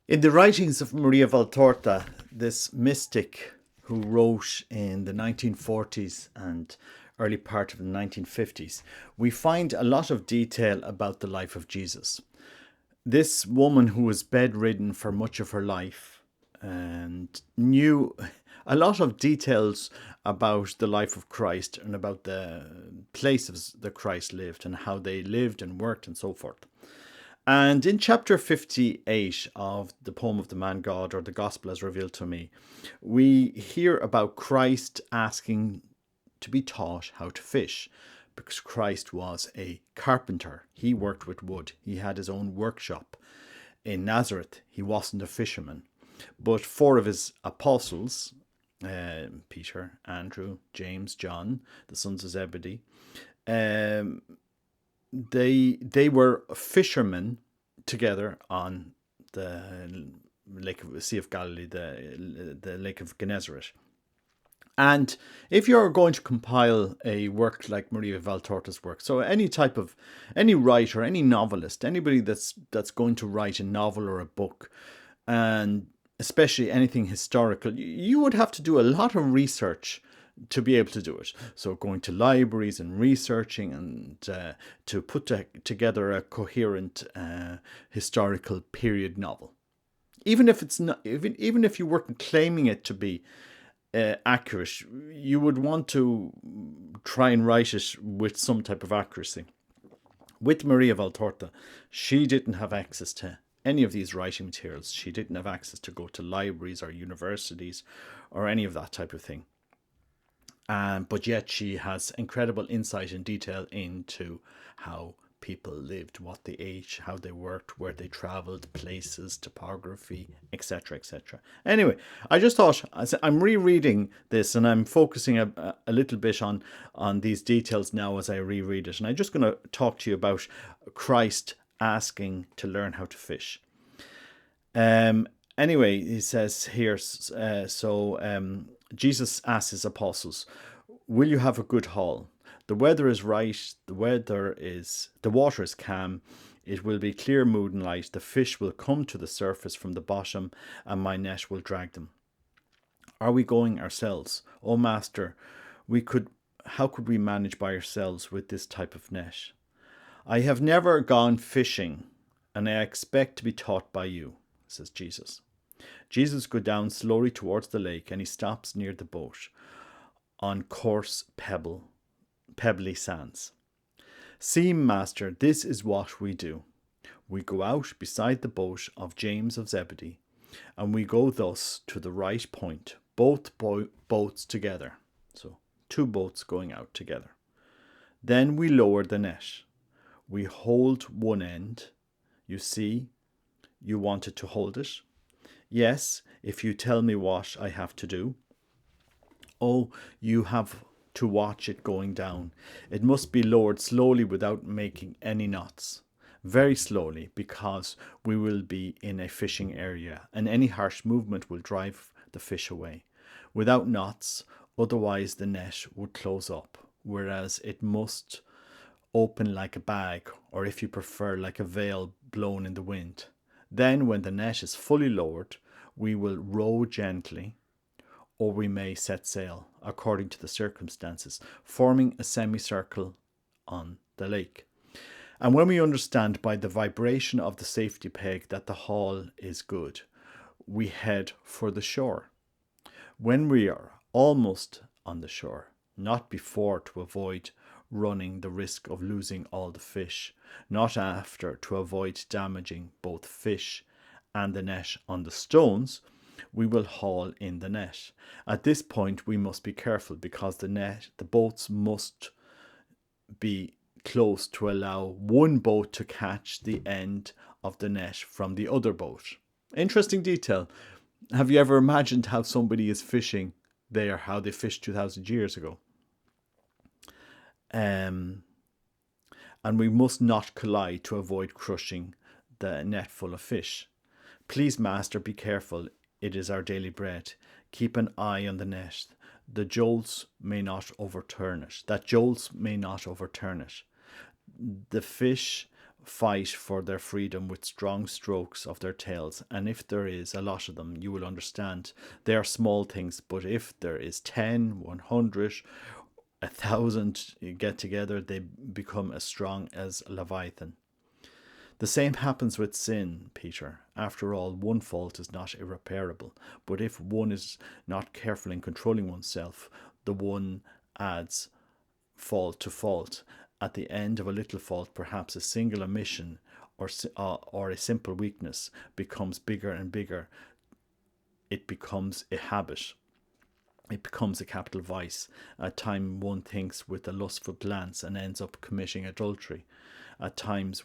In the writings of Maria Valtorta, this mystic who wrote in the 1940s and early part of the 1950s, we find a lot of detail about the life of Jesus. This woman who was bedridden for much of her life and knew a lot of details about the life of Christ and about the places that Christ lived and how they lived and worked and so forth. And in chapter 58 of the poem of the man God, or the gospel as revealed to me, we hear about Christ asking to be taught how to fish, because Christ was a carpenter. He worked with wood. He had his own workshop. In Nazareth, he wasn't a fisherman. But four of his apostles, Peter, Andrew, James, John, the sons of Zebedee, um, they were fishermen together on the Sea of Galilee, the Lake of Gennesaret. And if you're going to compile a work like Maria Valtorta's work, so any writer, any novelist, anybody that's going to write a novel or a book, and especially anything historical, you would have to do a lot of research to be able to do it. So going to libraries and researching and to put together a coherent historical period novel. Even if it's not, even if you weren't claiming it to be accurate, you would want to try and write it with some type of accuracy. With Maria Valtorta, she didn't have access to any of these writing materials. She didn't have access to go to libraries or universities or any of that type of thing. But yet she has incredible insight and detail into how people lived, what they ate, how they worked, where they traveled, places, topography, etc., etc. Anyway, I just thought, as I'm rereading this and I'm focusing a little bit on these details now as I reread it, and I'm just going to talk to you about Christ asking to learn how to fish. Anyway, he says here, Jesus asks his apostles, "Will you have a good haul? The weather is right, the water is calm, it will be clear moonlight, the fish will come to the surface from the bottom, and my net will drag them. Are we going ourselves? Oh Master, how could we manage by ourselves with this type of net? I have never gone fishing, and I expect to be taught by you," says Jesus. Jesus goes down slowly towards the lake, and he stops near the boat on coarse pebbly sands. "See, Master, this is what we do. We go out beside the boat of James of Zebedee, and we go thus to the right point, both boats together." So, two boats going out together. "Then we lower the net. We hold one end. You see, you wanted to hold it. Yes, if you tell me what I have to do. Oh, you have to watch it going down. It must be lowered slowly without making any knots. Very slowly, because we will be in a fishing area, and any harsh movement will drive the fish away. Without knots, otherwise the net would close up, whereas it must open like a bag, or if you prefer, like a veil blown in the wind. Then, when the net is fully lowered, we will row gently, or we may set sail, according to the circumstances, forming a semicircle on the lake. And when we understand by the vibration of the safety peg that the haul is good, we head for the shore. When we are almost on the shore, not before, to avoid running the risk of losing all the fish, not after, to avoid damaging both fish and the net on the stones, we will haul in the net. At this point we must be careful, because the boats must be close to allow one boat to catch the end of the net from the other boat." Interesting detail. Have you ever imagined how somebody is fishing there, how they fished 2,000 years ago? And we must not collide to avoid crushing the net full of fish. "Please, Master, be careful. It is our daily bread. Keep an eye on the net. That jolts may not overturn it. The fish fight for their freedom with strong strokes of their tails. And if there is a lot of them, you will understand they are small things. But if there is 10, 100, 1,000 get together, they become as strong as Leviathan. The same happens with sin, Peter. After all, one fault is not irreparable. But if one is not careful in controlling oneself, the one adds fault to fault. At the end of a little fault, perhaps a single omission or a simple weakness becomes bigger and bigger. It becomes a habit. It becomes a capital vice. At times one thinks with a lustful glance and ends up committing adultery. At times,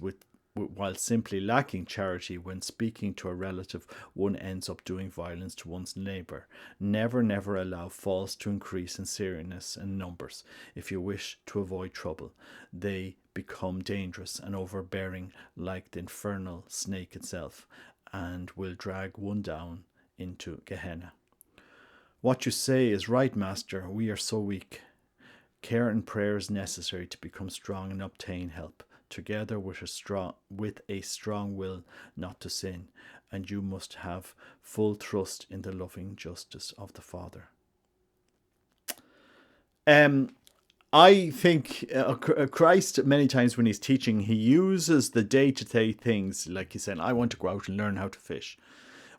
while simply lacking charity when speaking to a relative, one ends up doing violence to one's neighbour. Never, never allow faults to increase in seriousness and numbers. If you wish to avoid trouble, they become dangerous and overbearing like the infernal snake itself, and will drag one down into Gehenna. What you say is right, Master. We are so weak. Care and prayer is necessary to become strong and obtain help, together with a strong will not to sin, and you must have full trust in the loving justice of the Father. I think Christ, many times when he's teaching, he uses the day-to-day things, like he said, I want to go out and learn how to fish.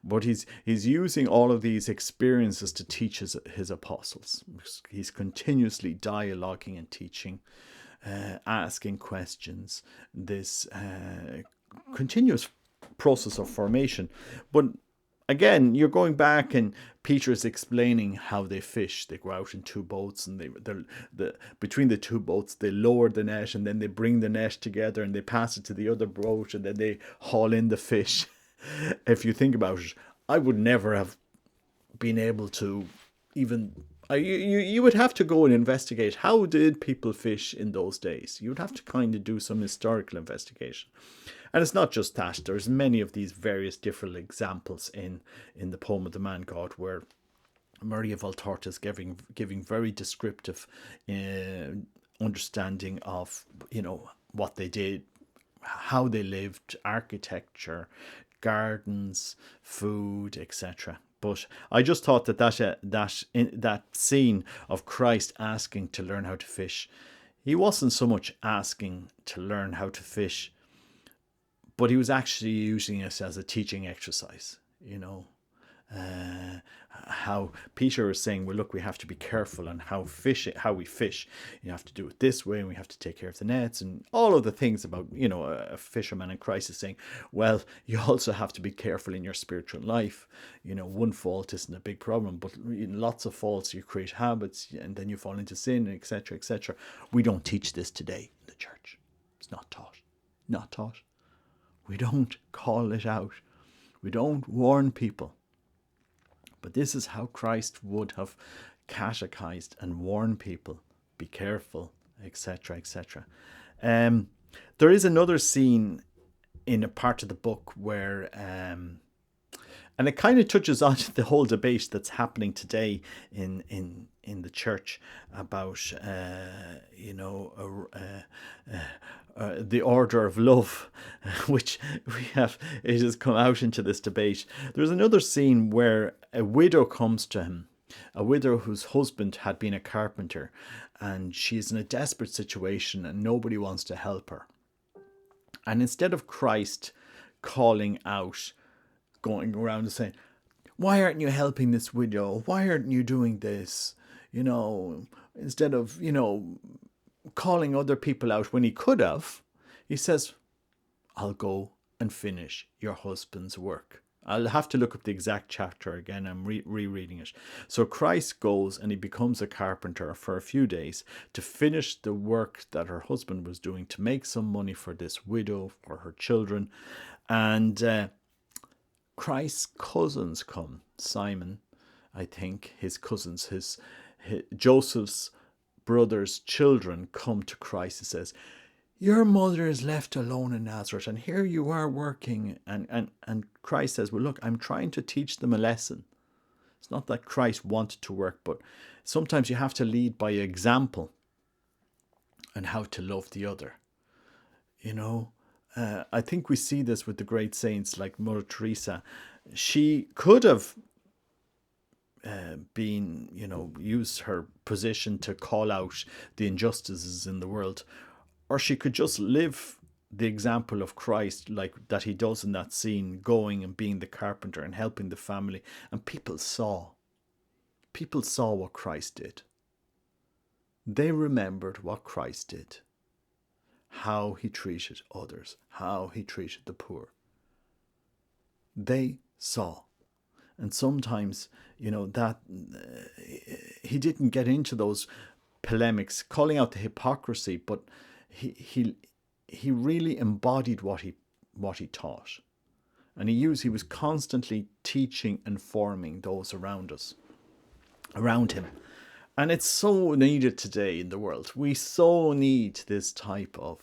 But he's using all of these experiences to teach his apostles. He's continuously dialoguing and teaching, asking questions, this continuous process of formation. But again, you're going back and Peter is explaining how they fish. They go out in two boats, and between the two boats they lower the net, and then they bring the net together and they pass it to the other boat, and then they haul in the fish. If you think about it, I would never have been able to even... You would have to go and investigate, how did people fish in those days? You'd have to kind of do some historical investigation. And it's not just that. There's many of these various different examples in the poem of the Man God, where Maria Valtorta is giving very descriptive understanding of, what they did, how they lived, architecture, gardens, food, etc. But I just thought that scene of Christ asking to learn how to fish, he wasn't so much asking to learn how to fish, but he was actually using it as a teaching exercise. How Peter is saying, well, look, we have to be careful on how we fish. You have to do it this way, and we have to take care of the nets, and all of the things about, a fisherman. And Christ is saying, well, you also have to be careful in your spiritual life. One fault isn't a big problem, but in lots of faults you create habits, and then you fall into sin, etc., etc. We don't teach this today in the church. It's not taught. We don't call it out. We don't warn people. But this is how Christ would have catechized and warned people. Be careful, etc., etc. There is another scene in a part of the book where, and it kind of touches on the whole debate that's happening today in the church about, the order of love, which it has come out into this debate. There's another scene where a widow comes to him, a widow whose husband had been a carpenter, and she is in a desperate situation and nobody wants to help her. And instead of Christ calling out, going around and saying, why aren't you helping this widow? Why aren't you doing this? Instead of, calling other people out when he could have, he says, I'll go and finish your husband's work. I'll have to look up the exact chapter again. I'm rereading it. So Christ goes and he becomes a carpenter for a few days to finish the work that her husband was doing, to make some money for this widow, for her children. And Christ's cousins come. Simon, I think, his cousins, his Joseph's brothers' children come to Christ and says, your mother is left alone in Nazareth, and here you are working. And Christ says, well, look, I'm trying to teach them a lesson. It's not that Christ wanted to work, but sometimes you have to lead by example and how to love the other. I think we see this with the great saints like Mother Teresa. She could have been, used her position to call out the injustices in the world, or she could just live the example of Christ like that he does in that scene, going and being the carpenter and helping the family, and people saw what Christ did. They remembered what Christ did, how he treated others, how he treated the poor. They saw. And sometimes, that he didn't get into those polemics, calling out the hypocrisy, but he really embodied what he taught. And he was constantly teaching and forming those around him. And it's so needed today in the world. We so need this type of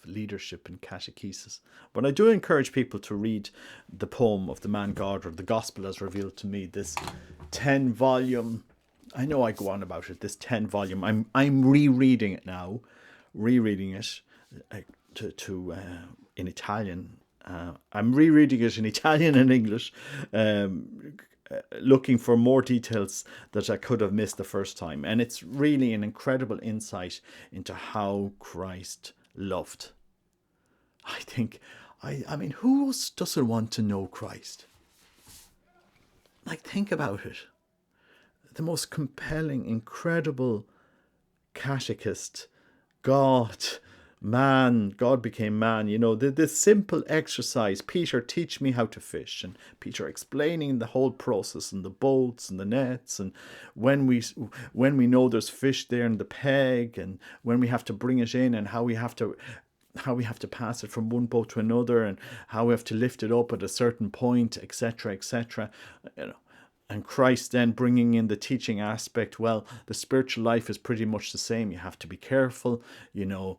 leadership and catechesis. But I do encourage people to read the poem of the man God, or the gospel as revealed to me, this 10-volume, I know I go on about it, this 10-volume. I'm rereading it now, in Italian. I'm rereading it in Italian and English, looking for more details that I could have missed the first time. And it's really an incredible insight into how Christ loved. I mean, who else doesn't want to know Christ? Like, think about it. The most compelling, incredible catechist, God became man. This simple exercise, Peter, teach me how to fish, and Peter explaining the whole process and the boats and the nets, and when we know there's fish there in the peg, and when we have to bring it in, and how we have to pass it from one boat to another, and how we have to lift it up at a certain point, etc., etc. And Christ then bringing in the teaching aspect. Well, the spiritual life is pretty much the same. You have to be careful, a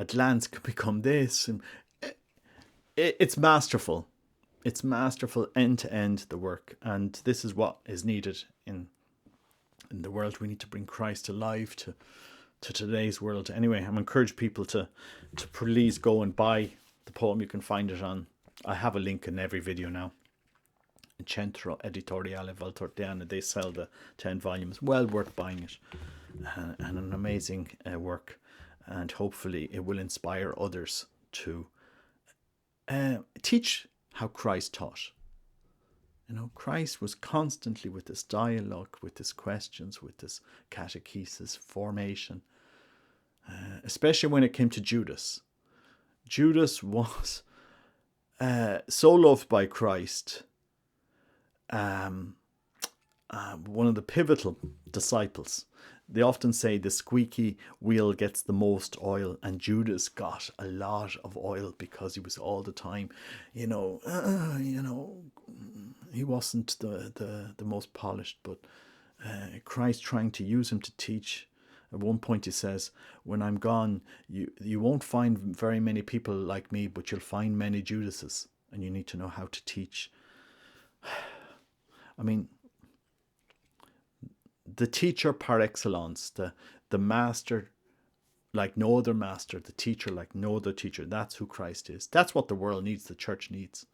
glance can become this. And it's masterful. It's masterful end to end, the work. And this is what is needed in the world. We need to bring Christ alive to today's world. Anyway, I'm encouraging people to please go and buy the poem. You can find it on, I have a link in every video now, Centro Editoriale Valtorta. They sell the 10 volumes. Well worth buying it. And an amazing work. And hopefully it will inspire others to teach how Christ taught. Christ was constantly with this dialogue, with his questions, with this catechesis, formation. Especially when it came to Judas. Judas was so loved by Christ. One of the pivotal disciples. They often say the squeaky wheel gets the most oil, and Judas got a lot of oil because he was all the time, he wasn't the most polished, but Christ trying to use him to teach. At one point he says, when I'm gone, you won't find very many people like me, but you'll find many Judases, and you need to know how to teach. I mean, the teacher par excellence, the master like no other master, the teacher like no other teacher. That's who Christ is. That's what the world needs, the church needs.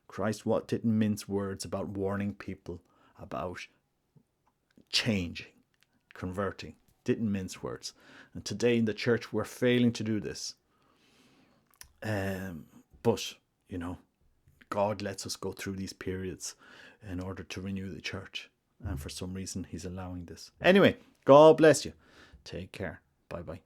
Christ didn't mince words about warning people, about changing, converting. Didn't mince words. And today in the church we're failing to do this. But, God lets us go through these periods in order to renew the church. And for some reason he's allowing this. Anyway, God bless you. Take care. Bye-bye.